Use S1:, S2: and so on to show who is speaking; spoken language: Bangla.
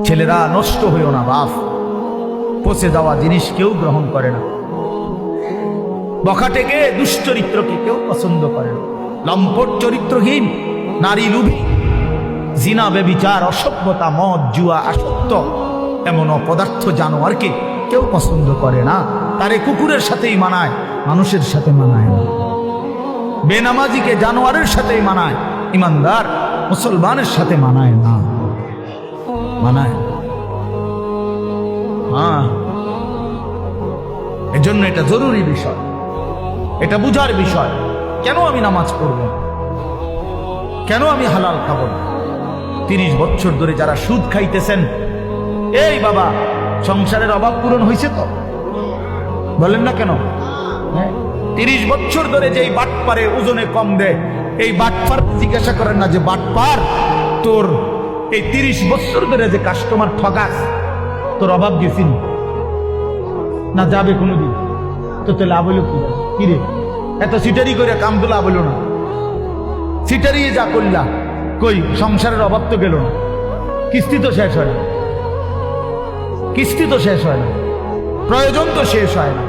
S1: ছেলেরা নষ্ট হইও না বাপ, পচে যাওয়া জিনিস কেউ গ্রহণ করে না। বখাটেকে দুশ্চরিত্রকে কেউ পছন্দ করে না। লম্পট চরিত্রহীন, নারী লুভী, জিনা বেবিচার, অসভ্যতা, মদ জুয়া আসক্ত এমন অপদার্থ জানোয়ারকে কেউ পছন্দ করে না। তারে কুকুরের সাথেই মানায়, মানুষের সাথে মানায় না। বেনামাজিকে জানোয়ারের সাথেই মানায়, ইমানদার মুসলমানের সাথে মানায় না, মানায়। হ্যাঁ, এজন্য এটা জরুরি বিষয়, এটা বুঝার বিষয়। কেন আমি নামাজ পড়ব, কেন আমি হালাল খাব না? 30 বছর ধরে যারা সুদ খাইতেছেন, এই বাবা সংসারের অভাব পূরণ হয়েছে তো? বলেন না কেন? 30 বছর ধরে যেই বাটপারে ওজনে কম দেয়, এই বাটপার জিজ্ঞাসা করেন না যে বাটপার তোর এই 30 বছর ধরে যে কাস্টমার ঠগাস, তোর অভাব গেছিল না? যাবে কোনোদিন? তো লাভ হইল কি রে? এত সিটারি করে কাম তো লাভ হইল না। সিটারি যা করলা, কই সংসারের অভাব তো গেল না, কিস্তি তো শেষ হয় না, কিস্তি তো শেষ হয় না, প্রয়োজন তো শেষ হয় না।